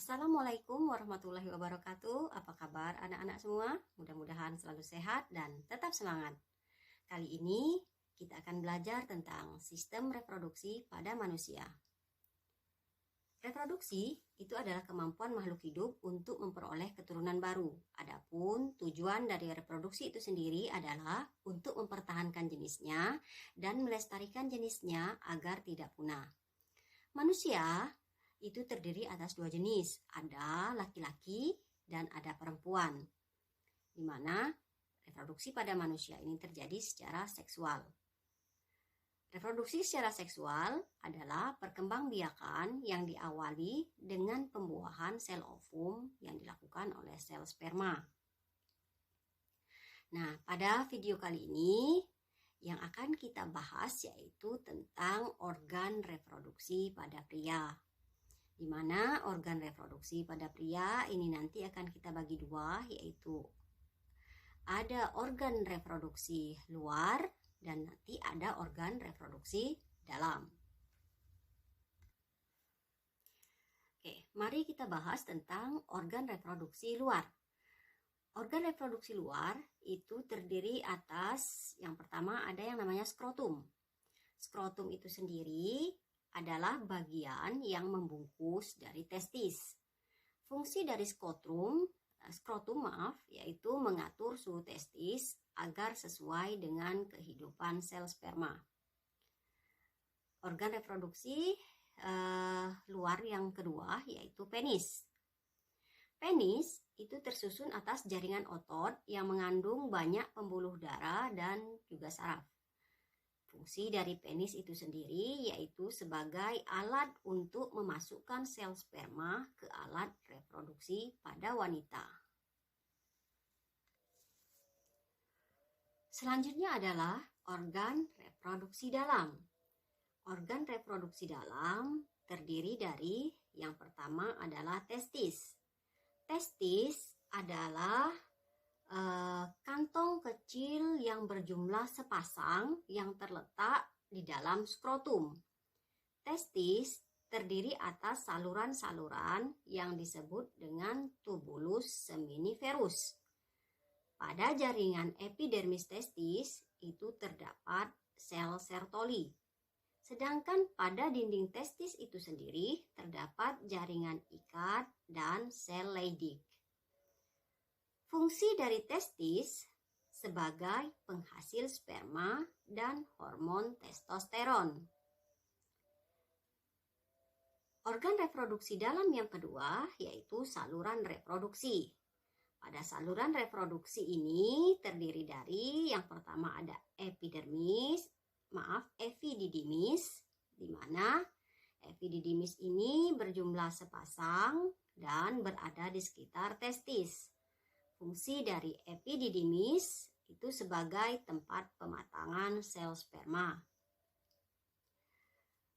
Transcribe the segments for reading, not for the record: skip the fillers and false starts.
Assalamualaikum warahmatullahi wabarakatuh. Apa kabar anak-anak semua? Mudah-mudahan selalu sehat dan tetap semangat. Kali ini kita akan belajar tentang sistem reproduksi pada manusia. Reproduksi itu adalah kemampuan makhluk hidup untuk memperoleh keturunan baru. Adapun tujuan dari reproduksi itu sendiri adalah untuk mempertahankan jenisnya dan melestarikan jenisnya agar tidak punah. Manusia itu terdiri atas dua jenis, ada laki-laki dan ada perempuan, di mana reproduksi pada manusia ini terjadi secara seksual. Reproduksi secara seksual adalah perkembangbiakan yang diawali dengan pembuahan sel ovum yang dilakukan oleh sel sperma. Nah, pada video kali ini yang akan kita bahas yaitu tentang organ reproduksi pada pria. Di mana organ reproduksi pada pria ini nanti akan kita bagi dua, yaitu ada organ reproduksi luar dan nanti ada organ reproduksi dalam. Oke, mari kita bahas tentang organ reproduksi luar. Organ reproduksi luar itu terdiri atas, yang pertama ada yang namanya skrotum. Skrotum itu sendiri adalah bagian yang membungkus dari testis. Fungsi dari skrotum yaitu mengatur suhu testis agar sesuai dengan kehidupan sel sperma. Organ reproduksi luar yang kedua yaitu penis. Penis itu tersusun atas jaringan otot yang mengandung banyak pembuluh darah dan juga saraf. Fungsi dari penis itu sendiri yaitu sebagai alat untuk memasukkan sel sperma ke alat reproduksi pada wanita. Selanjutnya adalah organ reproduksi dalam. Organ reproduksi dalam terdiri dari yang pertama adalah testis. Testis adalah kantong kecil yang berjumlah sepasang yang terletak di dalam skrotum. Testis terdiri atas saluran-saluran yang disebut dengan tubulus seminiferus. Pada jaringan epidermis testis itu terdapat sel Sertoli. Sedangkan pada dinding testis itu sendiri terdapat jaringan ikat dan sel Leydig. Fungsi dari testis sebagai penghasil sperma dan hormon testosteron. Organ reproduksi dalam yang kedua yaitu saluran reproduksi. Pada saluran reproduksi ini terdiri dari yang pertama ada epididymis, di mana epididymis ini berjumlah sepasang dan berada di sekitar testis. Fungsi dari epididymis itu sebagai tempat pematangan sel sperma.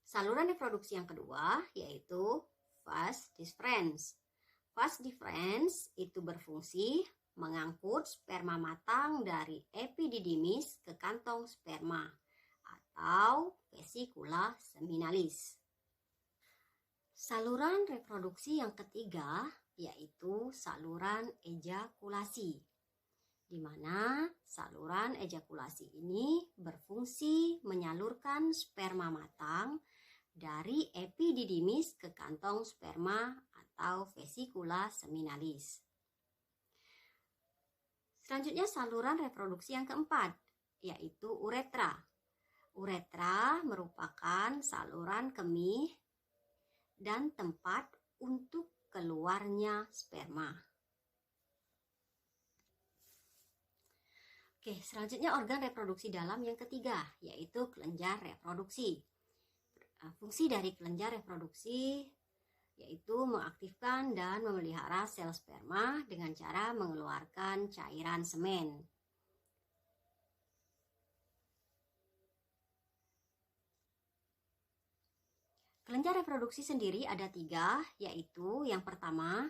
Saluran reproduksi yang kedua yaitu vas deferens. Vas deferens itu berfungsi mengangkut sperma matang dari epididymis ke kantong sperma atau vesicula seminalis. Saluran reproduksi yang ketiga yaitu saluran ejakulasi, di mana saluran ejakulasi ini berfungsi menyalurkan sperma matang dari epididymis ke kantong sperma atau vesicula seminalis. Selanjutnya saluran reproduksi yang keempat yaitu uretra. Uretra merupakan saluran kemih dan tempat untuk keluarnya sperma. Oke, selanjutnya organ reproduksi dalam yang ketiga yaitu kelenjar reproduksi. Fungsi dari kelenjar reproduksi yaitu mengaktifkan dan memelihara sel sperma dengan cara mengeluarkan cairan semen. Kelenjar reproduksi sendiri ada tiga, yaitu yang pertama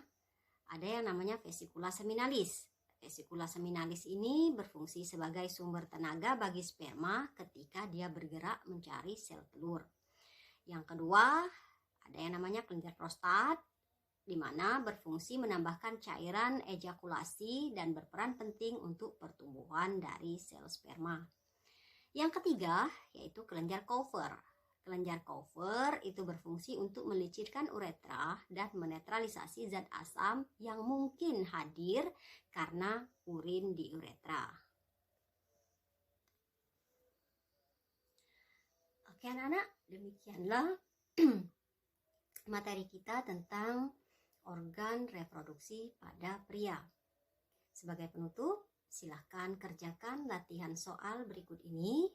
ada yang namanya vesicula seminalis. Vesicula seminalis ini berfungsi sebagai sumber tenaga bagi sperma ketika dia bergerak mencari sel telur. Yang kedua ada yang namanya kelenjar prostat. di mana berfungsi menambahkan cairan ejakulasi dan berperan penting untuk pertumbuhan dari sel sperma. Yang ketiga, yaitu kelenjar Coover. Kelenjar Coover itu berfungsi untuk melicitkan uretra dan menetralisasi zat asam yang mungkin hadir karena urin di uretra. Oke anak-anak, demikianlah materi kita tentang organ reproduksi pada pria. Sebagai penutup, silahkan kerjakan latihan soal berikut ini.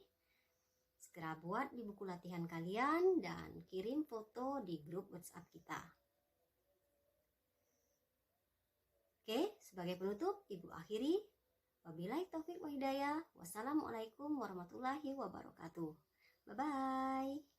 Segera buat di buku latihan kalian dan kirim foto di grup WhatsApp kita. Oke, sebagai penutup, Ibu akhiri. Wabillahi taufik wa hidayah. Wassalamualaikum warahmatullahi wabarakatuh. Bye-bye.